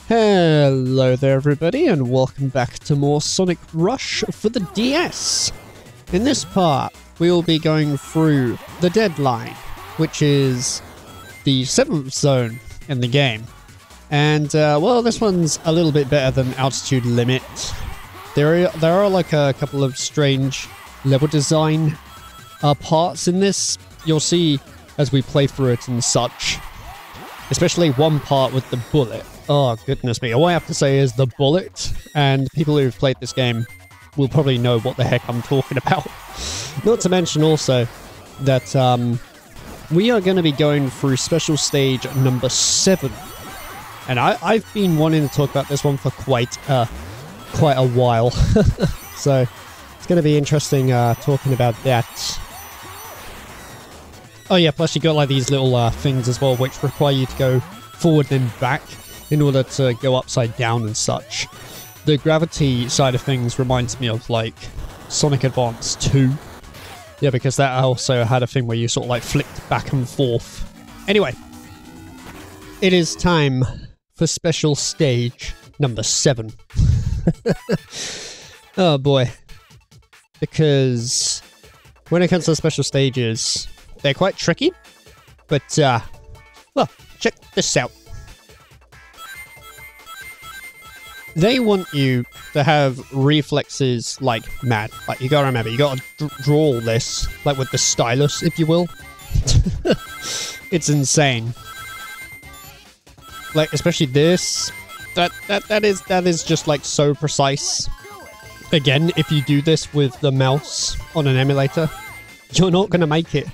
Hello there everybody and welcome back to more Sonic Rush for the DS. In this part, we will be going through the Deadline, which is the 7th zone in the game. And, well, this one's a little bit better than Altitude Limit. There are like a couple of strange level design parts in this. You'll see as we play through it and such. Especially one part with the bullet. Oh, goodness me. All I have to say is the bullet, and people who've played this game will probably know what the heck I'm talking about. Not to mention also that we are going to be going through special stage number 7. And I've been wanting to talk about this one for quite a while. So it's going to be interesting talking about that. Oh yeah, plus you got like these little things as well, which require you to go forward and back in order to go upside down and such. The gravity side of things reminds me of like Sonic Advance 2. Yeah, because that also had a thing where you sort of like flicked back and forth. Anyway, it is time for special stage number 7. Oh boy. Because when it comes to special stages, they're quite tricky, but, well, check this out. They want you to have reflexes like mad. Like, you gotta remember, you gotta draw this, like with the stylus, if you will. It's insane. Like, especially this. That is just, like, so precise. Again, if you do this with the mouse on an emulator, you're not gonna make it.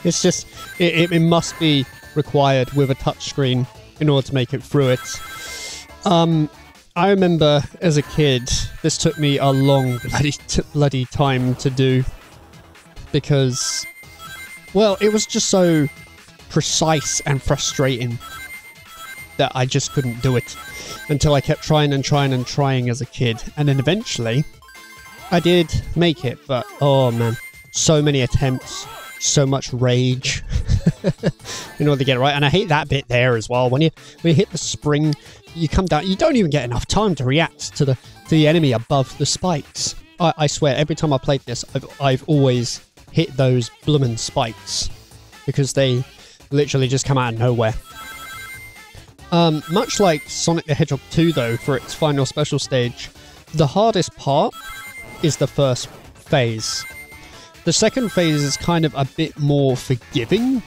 It's just, it must be required with a touchscreen in order to make it through it. I remember as a kid, this took me a long bloody time to do because, well, it was just so precise and frustrating that I just couldn't do it until I kept trying and trying and trying as a kid. And then eventually, I did make it, but oh man, so many attempts, so much rage in order to get it right. And I hate that bit there as well. When you hit the spring, you come down, you don't even get enough time to react to the enemy above the spikes. I swear, every time I played this, I've always hit those bloomin' spikes because they literally just come out of nowhere. Much like Sonic the Hedgehog 2 though, for its final special stage, the hardest part is the first phase. The second phase is kind of a bit more forgiving,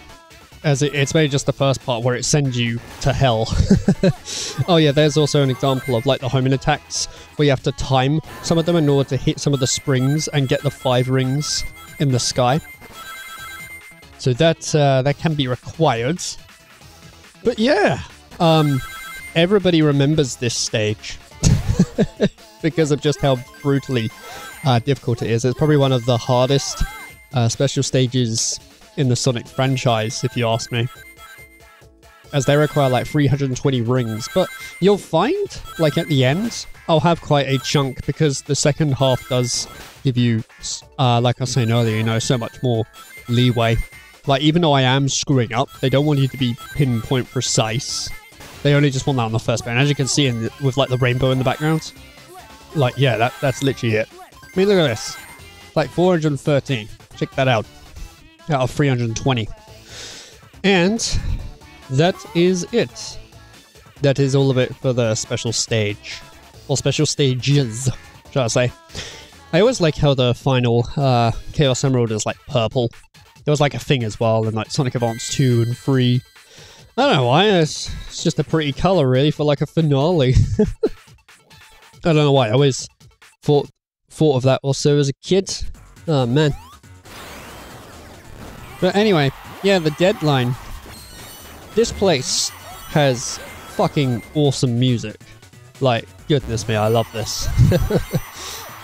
as it's maybe just the first part where it sends you to hell. Oh yeah, there's also an example of like the homing attacks, where you have to time some of them in order to hit some of the springs and get the 5 rings in the sky. So that can be required. But yeah, everybody remembers this stage because of just how brutally difficult it is. It's probably one of the hardest special stages in the Sonic franchise, if you ask me, as they require like 320 rings. But you'll find, like at the end, I'll have quite a chunk because the second half does give you, like I was saying earlier, you know, so much more leeway. Like, even though I am screwing up, they don't want you to be pinpoint precise. They only just want that on the first bit. And as you can see with like the rainbow in the background, like, yeah, that's literally it. I mean, look at this. Like 413. Check that out. Out of 320. And that is it. That is all of it for the special stage. Or special stages, should I say. I always like how the final Chaos Emerald is like purple. There was like a thing as well in like Sonic Advance 2 and 3. I don't know why, it's just a pretty colour really for like a finale. I don't know why, I always thought of that also as a kid. Oh man. But anyway, yeah, the Deadline. This place has fucking awesome music. Like, goodness me, I love this.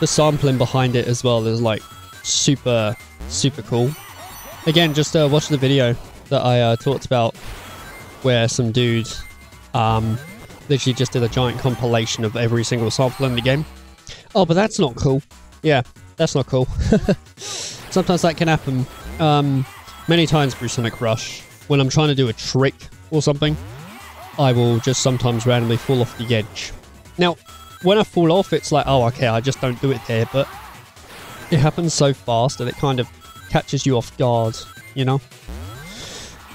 The sampling behind it as well is like super cool. Again, just watch the video that I talked about where some dude literally just did a giant compilation of every single sample in the game. Oh, but that's not cool. Yeah, that's not cool. Sometimes that can happen. Many times through Sonic Rush, when I'm trying to do a trick or something, I will just sometimes randomly fall off the edge. Now, when I fall off, it's like, oh, okay, I just don't do it there, but it happens so fast that it kind of catches you off guard, you know?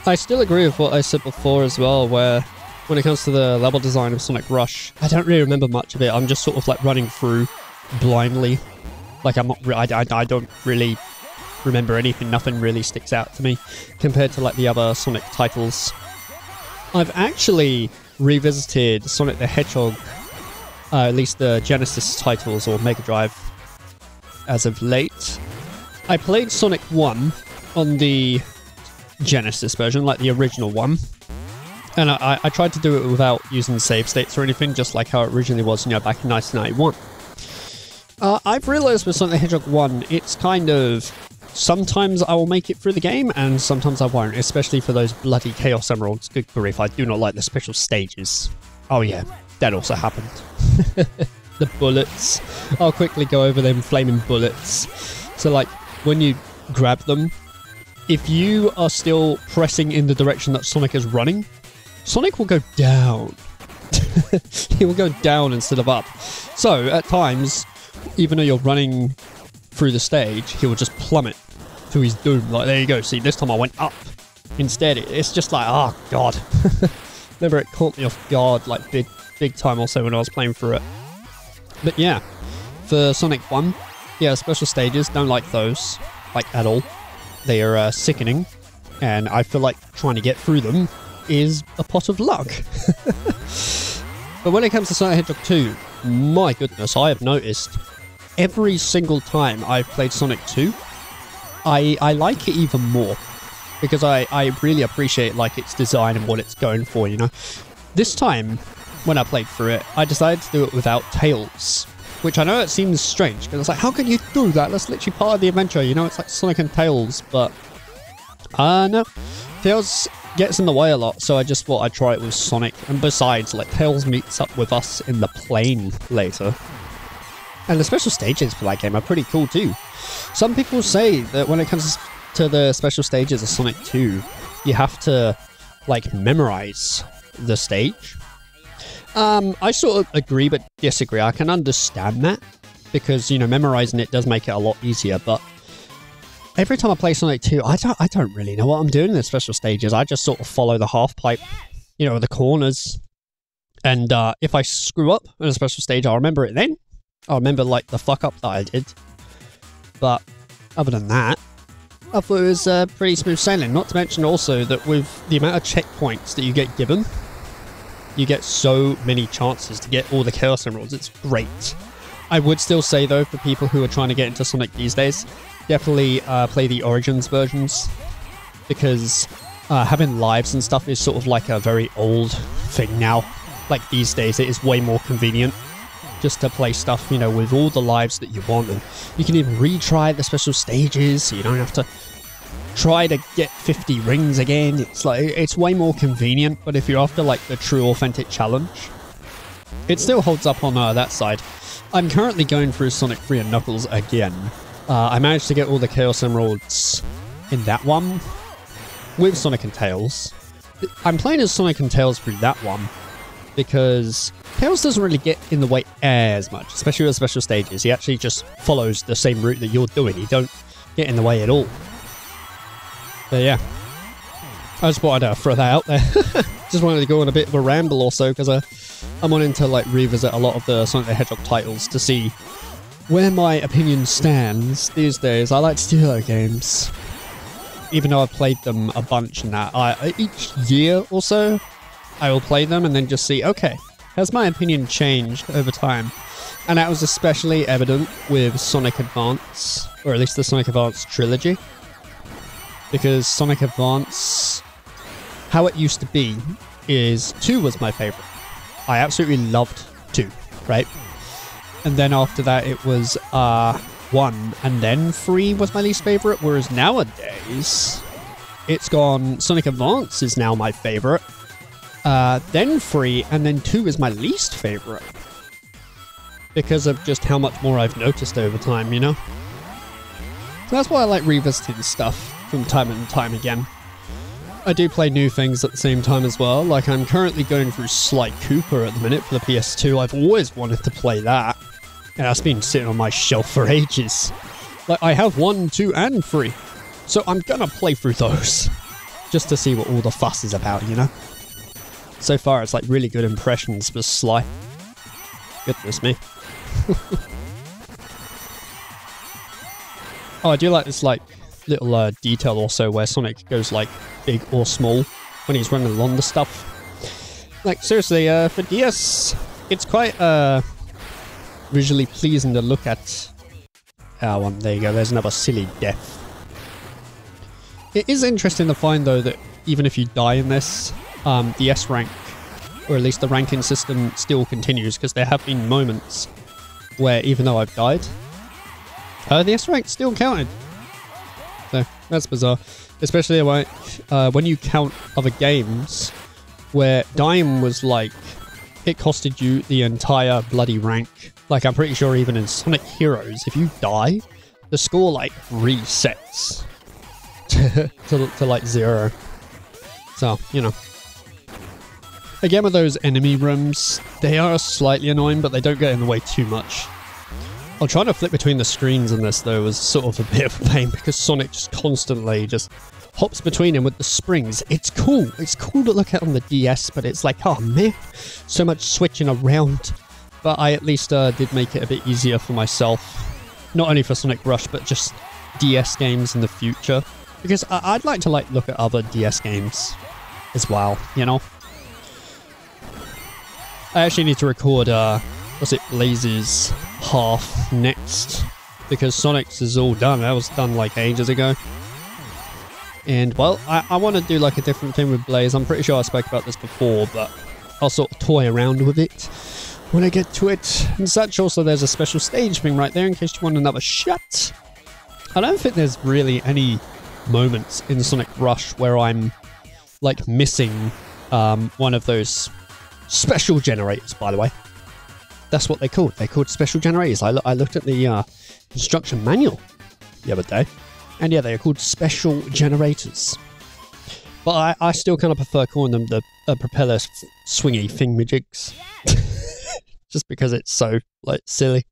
I still agree with what I said before as well, where when it comes to the level design of Sonic Rush, I don't really remember much of it. I'm just sort of like running through blindly. Like I'm not, I don't really remember anything. Nothing really sticks out to me compared to like the other Sonic titles. I've actually revisited Sonic the Hedgehog, at least the Genesis titles or Mega Drive as of late. I played Sonic 1 on the Genesis version, like the original one. And I tried to do it without using save states or anything, just like how it originally was, you know, back in 1991. I've realized with Sonic the Hedgehog 1, it's kind of... Sometimes I will make it through the game, and sometimes I won't, especially for those bloody Chaos Emeralds. Good grief, I do not like the special stages. Oh yeah, that also happened. The bullets. I'll quickly go over them flaming bullets. So like, when you grab them, if you are still pressing in the direction that Sonic is running, Sonic will go down. He will go down instead of up. So, at times, even though you're running through the stage, he will just plummet to his doom. Like, there you go. See, this time I went up. Instead, it's just like, oh, God. Remember, it caught me off guard, like, big time also when I was playing through it. But yeah, for Sonic 1, yeah, special stages, don't like those, like, at all. They are sickening, and I feel like trying to get through them is a pot of luck. But when it comes to Sonic the Hedgehog 2, my goodness, I have noticed every single time I've played Sonic 2, I like it even more. Because I really appreciate like its design and what it's going for, you know. This time, when I played through it, I decided to do it without Tails. Which I know it seems strange, because it's like, how can you do that? That's literally part of the adventure, you know? It's like Sonic and Tails, but... no. Tails gets in the way a lot, so I just thought I'd try it with Sonic. And besides, like, Tails meets up with us in the plane later. And the special stages for that game are pretty cool too. Some people say that when it comes to the special stages of Sonic 2, you have to, like, memorize the stage. I sort of agree but disagree. I can understand that, because, you know, memorizing it does make it a lot easier, but every time I play Sonic 2, I don't really know what I'm doing in the special stages. I just sort of follow the half pipe, you know, the corners. And if I screw up in a special stage, I'll remember it then. I'll remember, like, the fuck up that I did. But other than that, I thought it was pretty smooth sailing. Not to mention also that with the amount of checkpoints that you get given, you get so many chances to get all the Chaos Emeralds. It's great. I would still say, though, for people who are trying to get into Sonic these days, definitely play the Origins versions, because having lives and stuff is sort of like a very old thing now. Like, these days, it is way more convenient just to play stuff, you know, with all the lives that you want, and you can even retry the special stages, so you don't have to try to get 50 rings again. It's like, it's way more convenient, but if you're after like the true authentic challenge, it still holds up on that side. I'm currently going through Sonic 3 and Knuckles again. I managed to get all the Chaos Emeralds in that one with Sonic and Tails. I'm playing as Sonic and Tails through that one because Tails doesn't really get in the way as much, especially with special stages. He actually just follows the same route that you're doing. He don't get in the way at all. But yeah, I just thought I'd throw that out there. Just wanted to go on a bit of a ramble or so, because I'm wanting to like revisit a lot of the Sonic the Hedgehog titles to see where my opinion stands these days. I like to do those games, even though I've played them a bunch and that. Each year or so, I will play them and then just see, okay, has my opinion changed over time? And that was especially evident with Sonic Advance, or at least the Sonic Advance trilogy. Because Sonic Advance, how it used to be, is 2 was my favorite. I absolutely loved 2, right? And then after that it was 1, and then 3 was my least favorite, whereas nowadays it's gone, Sonic Advance is now my favorite, then 3, and then 2 is my least favorite. Because of just how much more I've noticed over time, you know? So that's why I like revisiting stuff from time and time again. I do play new things at the same time as well. Like, I'm currently going through Sly Cooper at the minute for the PS2. I've always wanted to play that. And that's been sitting on my shelf for ages. Like, I have 1, 2, and 3. So I'm gonna play through those. Just to see what all the fuss is about, you know? So far, it's like really good impressions with Sly. Goodness me. Oh, I do like this, like, little detail also where Sonic goes, like, big or small when he's running along the stuff. Like, seriously, for DS, it's quite visually pleasing to look at. Oh, there you go, there's another silly death. It is interesting to find, though, that even if you die in this, the S rank, or at least the ranking system, still continues, because there have been moments where, even though I've died, the S rank still counted. So, that's bizarre. Especially when you count other games where dying was like, it costed you the entire bloody rank. Like, I'm pretty sure even in Sonic Heroes, if you die, the score, like, resets to like 0. So, you know. Again, with those enemy rooms, they are slightly annoying, but they don't get in the way too much. I'm trying to flip between the screens in this, though, was sort of a bit of a pain, because Sonic just constantly just hops between them with the springs. It's cool. It's cool to look at on the DS, but it's like, oh man, so much switching around. But I at least did make it a bit easier for myself. Not only for Sonic Rush, but just DS games in the future. Because I'd like to like look at other DS games as well, you know? I actually need to record, what's it, Blaze's half next, because Sonic's is all done. That was done like ages ago. And, well, I want to do like a different thing with Blaze. I'm pretty sure I spoke about this before, but I'll sort of toy around with it when I get to it and such. Also, there's a special stage thing right there in case you want another shot. I don't think there's really any moments in Sonic Rush where I'm like missing one of those special generators, by the way. That's what they're called. They're called special generators. I looked at the instruction manual the other day, and yeah, they're called special generators. But I still kind of prefer calling them the propeller swingy thingamajigs. Just because it's so, like, silly.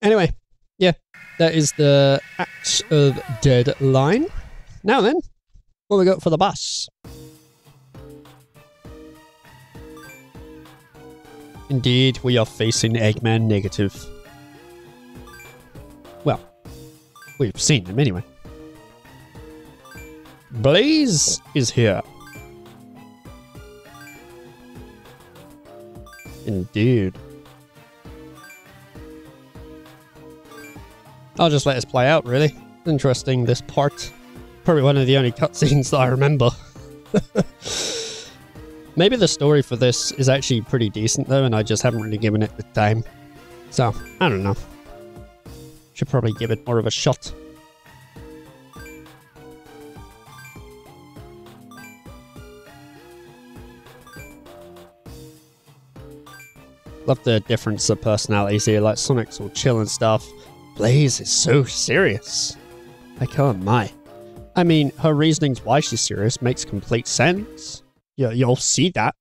Anyway, yeah, that is the Act of Deadline. Now then, what we got for the boss? Indeed, we are facing Eggman Negative. Well, we've seen him anyway. Blaze is here. Indeed. I'll just let this play out, really. Interesting, this part. Probably one of the only cutscenes that I remember. Maybe the story for this is actually pretty decent, though, and I just haven't really given it the time. So, I don't know. Should probably give it more of a shot. Love the difference of personalities here, like Sonic's all chill and stuff. Blaze is so serious. Like, oh my. I mean, her reasonings why she's serious makes complete sense. Yeah, you'll see that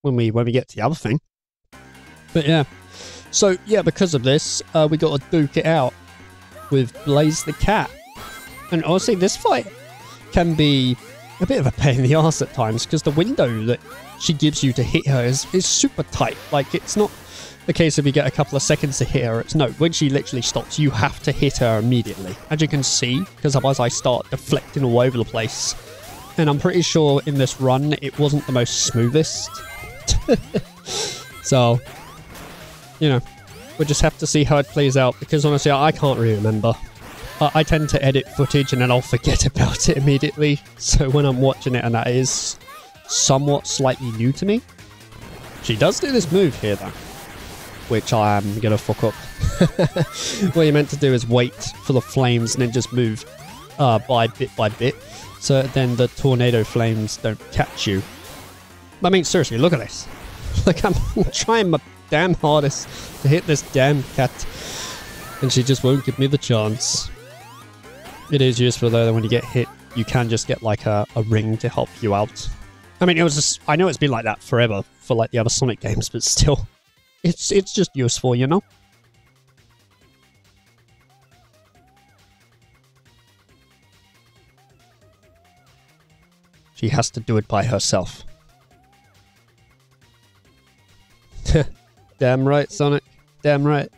when we get to the other thing. But yeah. So, yeah, because of this, we got to duke it out with Blaze the Cat. And honestly, this fight can be a bit of a pain in the arse at times, because the window that she gives you to hit her is super tight. Like, it's not the case if you get a couple of seconds to hit her. It's no, when she literally stops, you have to hit her immediately. As you can see, because otherwise I start deflecting all over the place. And I'm pretty sure in this run, it wasn't the most smoothest. So, you know, we'll just have to see how it plays out, because honestly, I can't really remember. I tend to edit footage and then I'll forget about it immediately. So when I'm watching it and that is somewhat slightly new to me. She does do this move here though, which I'm gonna fuck up. What you're meant to do is wait for the flames and then just move by bit, so then the tornado flames don't catch you. I mean, seriously, look at this. Like, I'm trying my damn hardest to hit this damn cat, and she just won't give me the chance. It is useful though when you get hit you can just get like a ring to help you out. I mean, I know it's been like that forever for like the other Sonic games, but still, it's just useful, you know? She has to do it by herself. Damn right, Sonic. Damn right.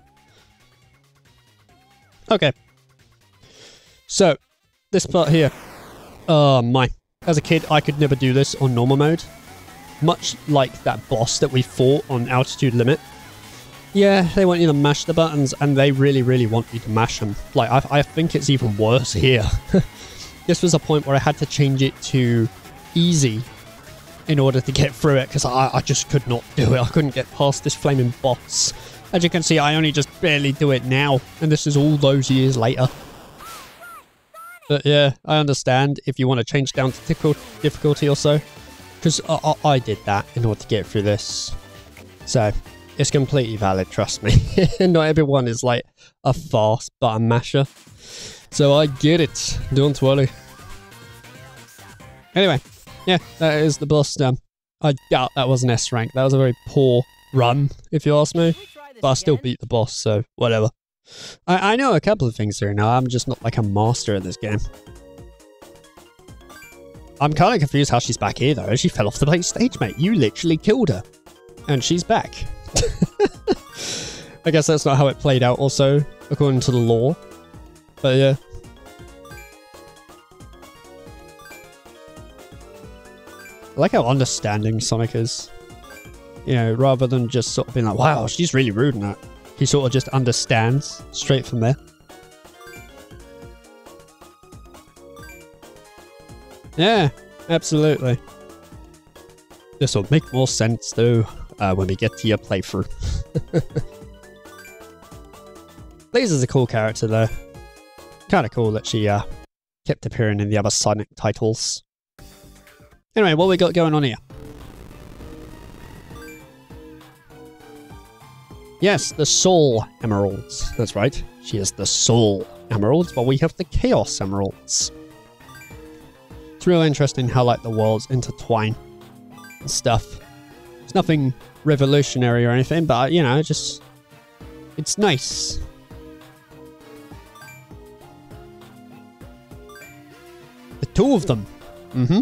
Okay. So, this part here. Oh my. As a kid, I could never do this on normal mode. Much like that boss that we fought on Altitude Limit. Yeah, they want you to mash the buttons, and they really, really want you to mash them. Like, I think it's even worse here. This was a point where I had to change it to easy in order to get through it, because I just could not do it. I couldn't get past this flaming boss. As you can see, I only just barely do it now, and this is all those years later. But yeah, I understand if you want to change down to difficulty or so, because I did that in order to get through this. So, it's completely valid, trust me. Not everyone is like a fast button masher. So I get it, don't worry. Anyway, yeah, that is the boss down. I doubt that was an S rank. That was a very poor run, if you ask me. But I still beat the boss, so whatever. I know a couple of things here now. I'm just not like a master at this game. I'm kind of confused how she's back here, though. She fell off the main stage, mate. You literally killed her. And she's back. I guess that's not how it played out also, according to the lore. But yeah. I like how understanding Sonic is. You know, rather than just sort of being like, wow, she's really rude in that. He sort of just understands straight from there. Yeah, absolutely. This will make more sense though when we get to your playthrough. Lisa's a cool character though. Kind of cool that she kept appearing in the other Sonic titles. Anyway, what we got going on here? Yes, the Soul Emeralds. That's right. She has the Soul Emeralds, while we have the Chaos Emeralds. It's real interesting how like the worlds intertwine and stuff. It's nothing revolutionary or anything, but you know, just it's nice. The two of them. Mm-hmm.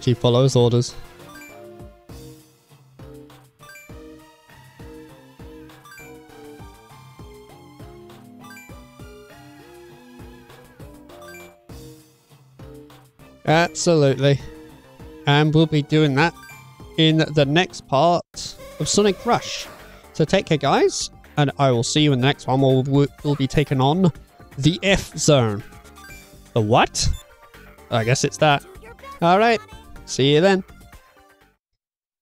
She follows orders. Absolutely. And we'll be doing that in the next part of Sonic Rush. So take care, guys, and I will see you in the next one where we'll be taking on the F Zone. The what? I guess it's that. Alright. See you then.